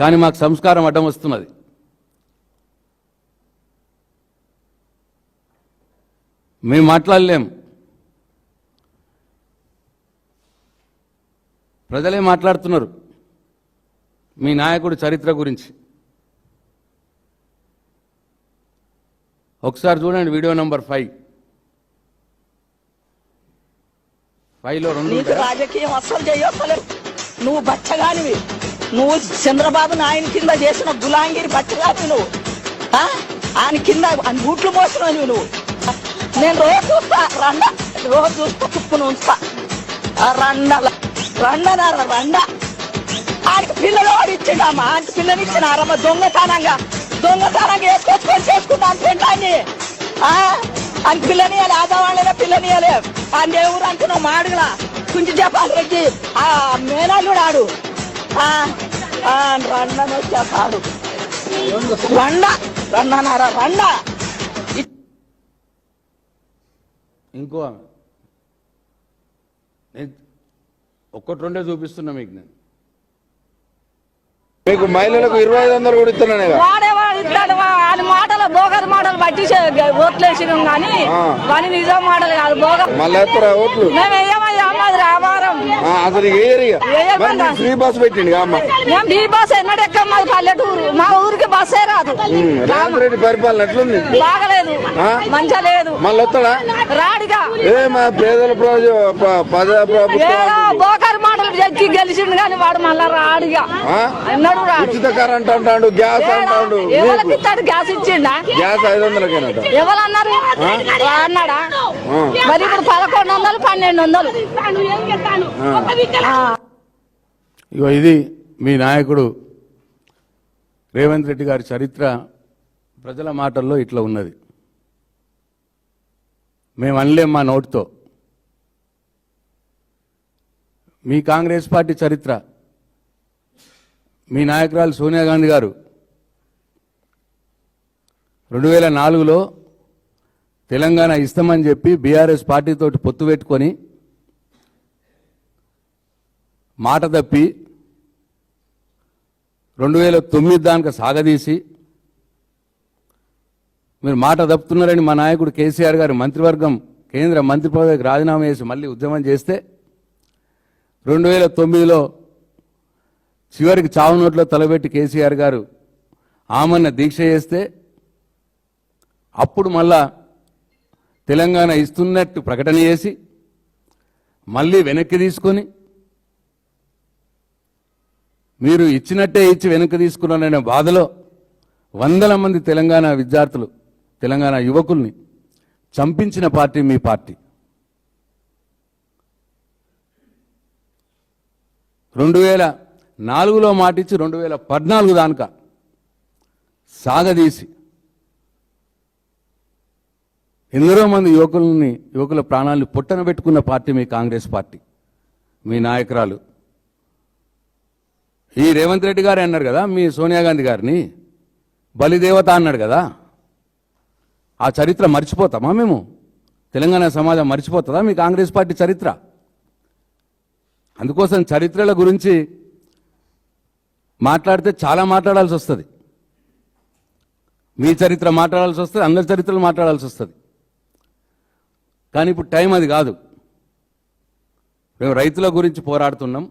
కానీ మాకు సంస్కారం అడ్డం వస్తున్నది. మేము మాట్లాడలేం, ప్రజలే మాట్లాడుతున్నారు మీ నాయకుడు చరిత్ర గురించి. ఒకసారి చూడండి వీడియో నంబర్ 5లో 2 రాజకీయం అస్సలు చేయొక్కలేదు. నువ్వు బచ్చగానివి, నువ్వు చంద్రబాబు నాయన కింద చేసిన గులాంగిరి బచ్చగాని నువ్వు. ఆయన కింద బూట్లు మోసినవి నువ్వు. నేను రోజు చూస్తా, రోజు చూస్తా, తుప్పును ఉంచుతా. రండ ఆయనకి పిల్లలు వాడు ఇచ్చిండమ్మా, ఆయనకి పిల్లని ఇచ్చినారమ్మ. దొంగతనంగా వేసుకొచ్చుకొని చేసుకున్నాను పెంటాన్ని. ఆయన పిల్లనియాలి, ఆదవాళ్ళనే పిల్లనియాలి. ఆ దేవుడు అంటున్నావు మాడుగులా కుంచి చెప్పాలి రెడ్డి ఆ మేనల్లుడు ఆడు. రండని వచ్చేస్తాడు. రండనారా రండ. ఇంకో ఒక్కటి రెండే చూపిస్తున్నా మీకు. నేను మీకు మహిళలకు 2500 కూడా ఇస్తున్నాను. వాడి మాటలు బోగర్ మాటలు బట్టి ఓట్లేసినాం కానీ వాని నిజం మాటలు కాదు. బోగర్ మళ్ళీ ఓట్లు మేము వేయమయ్యా అమ్మది వ్యాపారం. అసలు ఫ్రీ బస్ పెట్టిండి అమ్మ. మేము ఫ్రీ బస్ ఎన్నడెక్క మాది పల్లెటూరు, మా ఊరికి బస్సే రాదు. రేవంత్ రెడ్డి పరిపాలన ఎట్లుంది? బాగలేదు, మంచిగా లేదు. మళ్ళీ వస్తాడా? రాడిగా మా పేదల బోకర్ మాటలు ఎక్కి గెలిచిండు కానీ వాడు మళ్ళా రాడిగా. ఎన్నడూ రాడు. ఉచిత కరెంట్ అంటాడు, గ్యాస్ అంటాడు. ఎవరికి ఇస్తాడు? గ్యాస్ ఇచ్చిండా? గ్యాస్ 500 ఎవరు అన్నారు? అన్నాడా? మరి ఇప్పుడు 1100 1200. ఇగో ఇది మీ నాయకుడు రేవంత్ రెడ్డి గారి చరిత్ర ప్రజల మాటల్లో ఇట్లా ఉన్నది. మేము అనలేం మా నోటితో. మీ కాంగ్రెస్ పార్టీ చరిత్ర మీ నాయకురాలు సోనియా గాంధీ గారు 2004లో తెలంగాణ ఇస్తామని చెప్పి బీఆర్ఎస్ పార్టీతోటి పొత్తు పెట్టుకొని మాట తప్పి 2009 దానికి సాగదీసి మీరు మాట తప్పుతున్నారని మా నాయకుడు కేసీఆర్ గారు మంత్రివర్గం కేంద్ర మంత్రి పదవికి రాజీనామా చేసి మళ్ళీ ఉద్యమం చేస్తే 2009లో చివరికి చావు నోట్లో తలబెట్టి కేసీఆర్ గారు ఆమన్న దీక్ష చేస్తే అప్పుడు మళ్ళా తెలంగాణ ఇస్తున్నట్టు ప్రకటన చేసి మళ్ళీ వెనక్కి తీసుకొని మీరు ఇచ్చినట్టే ఇచ్చి వెనక్కి తీసుకున్నారనే బాధలో వందల మంది తెలంగాణ విద్యార్థులు, తెలంగాణ యువకుల్ని చంపించిన పార్టీ మీ పార్టీ. 2004లో మాటిచ్చి 2014 దానిక సాగదీసి ఎందరో మంది యువకుల ప్రాణాలను పొట్టన పెట్టుకున్న పార్టీ మీ కాంగ్రెస్ పార్టీ. మీ నాయకురాలు ఈ రేవంత్ రెడ్డి గారు అన్నారు కదా, మీ సోనియా గాంధీ గారిని బలిదేవత అన్నాడు కదా. ఆ చరిత్ర మర్చిపోతామా మేము? తెలంగాణ సమాజం మర్చిపోతుందా మీ కాంగ్రెస్ పార్టీ చరిత్ర? అందుకోసం చరిత్రల గురించి మాట్లాడితే చాలా మాట్లాడాల్సి వస్తుంది. మీ చరిత్ర మాట్లాడాల్సి వస్తుంది, అందరి చరిత్రలు మాట్లాడాల్సి వస్తుంది. కానీ ఇప్పుడు టైం అది కాదు. మేము రైతుల గురించి పోరాడుతున్నాం.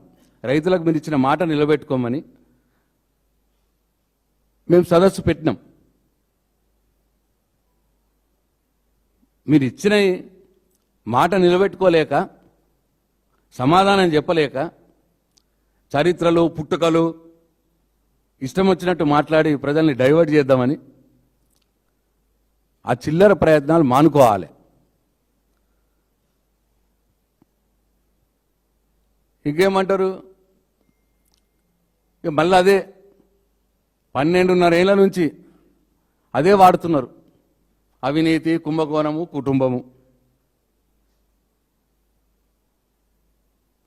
రైతులకు మీరు ఇచ్చిన మాట నిలబెట్టుకోమని మేము సదస్సు పెట్టినాం. మీరు ఇచ్చిన మాట నిలబెట్టుకోలేక, సమాధానం చెప్పలేక, చరిత్రలు పుట్టుకలు ఇష్టం వచ్చినట్టు మాట్లాడి ప్రజల్ని డైవర్ట్ చేద్దామని ఆ చిల్లర ప్రయత్నాలు మానుకోవాలి. ఇంకేమంటారు? ఇక మళ్ళీ అదే 12.5 ఏళ్ల నుంచి అదే వాడుతున్నారు. అవినీతి, కుంభకోణము, కుటుంబము.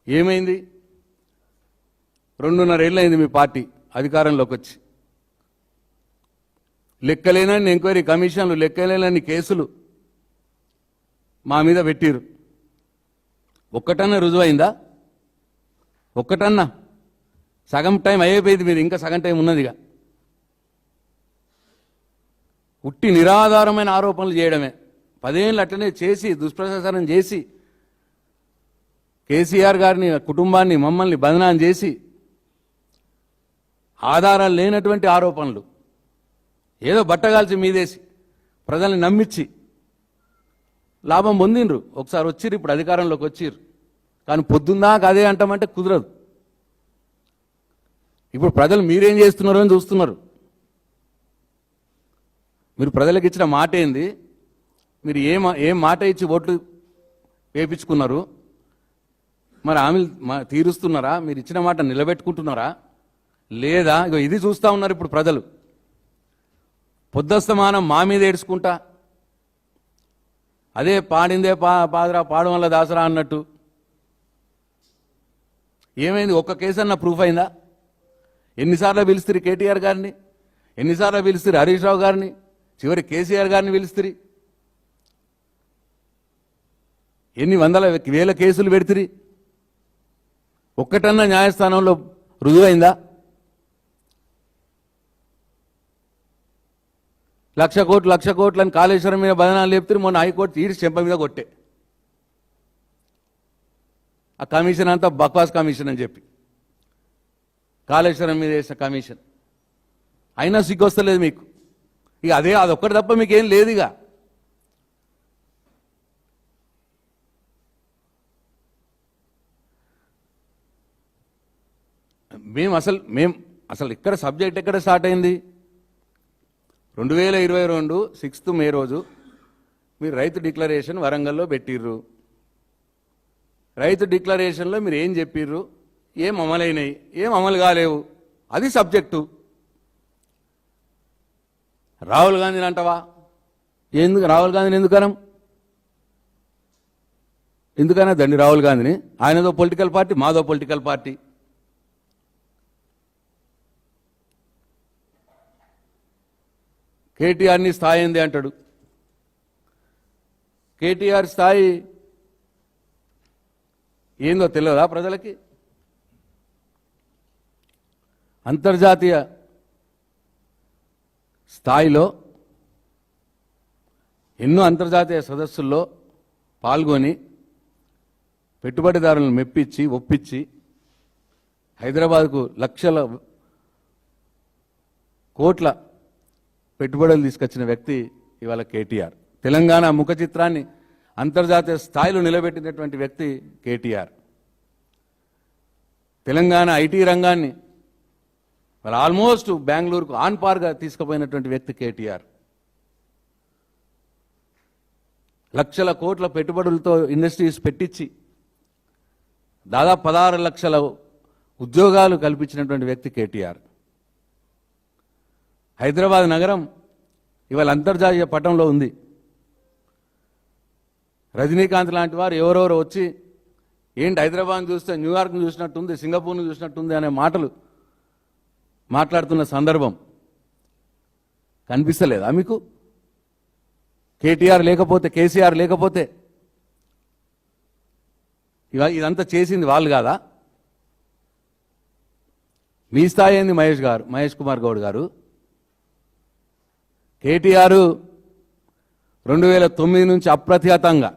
ఏమైంది? 2.5 ఏళ్ళైంది మీ పార్టీ అధికారంలోకి వచ్చి. లెక్కలేనన్ని ఎంక్వైరీ కమిషన్లు, లెక్కలేనన్ని కేసులు మా మీద పెట్టిరు. ఒక్కటన్నా రుజువైందా? ఒక్కటన్నా? సగం టైం అయిపోయింది, మీరు ఇంకా సగం టైం ఉన్నదిగా. ఉట్టి నిరాధారమైన ఆరోపణలు చేయడమే, 10 ఏళ్ళు అట్లనే చేసి దుష్ప్రచారం చేసి కేసీఆర్ గారిని, కుటుంబాన్ని, మమ్మల్ని బదనాం చేసి ఆధారాలు లేనటువంటి ఆరోపణలు ఏదో బట్టగాల్చి మీదేసి ప్రజల్ని నమ్మించి లాభం పొందిండ్రు. ఒకసారి వచ్చిర్రు, ఇప్పుడు అధికారంలోకి వచ్చిర్రు. కానీ పొద్దున్నాక అదే అంటామంటే కుదరదు. ఇప్పుడు ప్రజలు మీరేం చేస్తున్నారో అని చూస్తున్నారు. మీరు ప్రజలకు ఇచ్చిన మాట ఏంది? మీరు ఏం మాట ఇచ్చి ఓట్లు వేయించుకున్నారు? మరి హామీలు తీరుస్తున్నారా? మీరు ఇచ్చిన మాట నిలబెట్టుకుంటున్నారా లేదా? ఇగో ఇది చూస్తూ ఉన్నారు ఇప్పుడు ప్రజలు. పొద్దస్తమానం మా మీద ఏడ్చుకుంటా, అదే పాడిందే పాదరా పాడడం వల్ల దాసరా అన్నట్టు. ఏమైంది? ఒక్క కేసు అన్న ప్రూఫ్ అయిందా? ఎన్నిసార్లు పిలుస్తారు కేటీఆర్ గారిని, ఎన్నిసార్లు పిలుస్తారు హరీష్ రావు గారిని, చివరి కేసీఆర్ గారిని పిలుస్తారు. ఎన్ని వందల వేల కేసులు పెడుతుంది, ఒక్కటన్నా న్యాయస్థానంలో రుజువైందా? 1,00,00,000 కోట్లని కాళేశ్వరం మీద బదనాలు లేపుతారు. మొన్న హైకోర్టు ఈడ్చి చెంప మీద కొట్టే ఆ కమిషన్ అంతా బక్వాస్ కమిషన్ అని చెప్పి, కాళేశ్వరం మీద వేసిన కమిషన్ అయినా సిగ్గొస్తలేదు మీకు. ఇక అదొక్కటి తప్ప మీకేం లేదు. ఇక మేము అసలు ఇక్కడ సబ్జెక్ట్ ఎక్కడ స్టార్ట్ అయింది? 2022 6th మే రోజు మీరు రైతు డిక్లరేషన్ వరంగల్లో పెట్టిర్రు. రైతు డిక్లరేషన్లో మీరు ఏం చెప్పిర్రు? ఏం అమలైనాయి, ఏం అమలు కాలేవు, అది సబ్జెక్టు. రాహుల్ గాంధీని అంటావా? రాహుల్ గాంధీని ఎందుకన్నా దండి రాహుల్ గాంధీని? ఆయనదో పొలిటికల్ పార్టీ, మాదో పొలిటికల్ పార్టీ. కేటీఆర్ని స్థాయి ఏంది అంటాడు. కేటీఆర్ స్థాయి ఏందో తెలియదా ప్రజలకి? అంతర్జాతీయ స్థాయిలో ఎన్నో అంతర్జాతీయ సదస్సుల్లో పాల్గొని పెట్టుబడిదారులను మెప్పించి ఒప్పించి హైదరాబాద్కు లక్షల కోట్ల పెట్టుబడులు తీసుకొచ్చిన వ్యక్తి ఇవాళ కేటీఆర్. తెలంగాణ ముఖ చిత్రాన్ని అంతర్జాతీయ స్థాయిలో నిలబెట్టినటువంటి వ్యక్తి కేటీఆర్. తెలంగాణ ఐటీ రంగాన్ని మరి ఆల్మోస్ట్ బెంగళూరుకు ఆన్ పార్గా తీసుకుపోయినటువంటి వ్యక్తి కేటీఆర్. లక్షల కోట్ల పెట్టుబడులతో ఇండస్ట్రీస్ పెట్టించి దాదాపు 16 లక్షల ఉద్యోగాలు కల్పించినటువంటి వ్యక్తి కేటీఆర్. హైదరాబాద్ నగరం ఇవాళ అంతర్జాతీయ పటంలో ఉంది. రజనీకాంత్ లాంటి వారు ఎవరెవరో వచ్చి ఏంటి హైదరాబాద్ని చూస్తే న్యూయార్క్ను చూసినట్టుంది, సింగపూర్ను చూసినట్టుంది అనే మాటలు మాట్లాడుతున్న సందర్భం కనిపిస్తలేదా మీకు? కేటీఆర్ లేకపోతే, కేసీఆర్ లేకపోతే ఇదంతా చేసింది వాళ్ళు కాదా? మీ స్థాయి ఏంది మహేష్ కుమార్ గౌడ్ గారు? కేటీఆర్ 2009 నుంచి అప్రతిహతంగా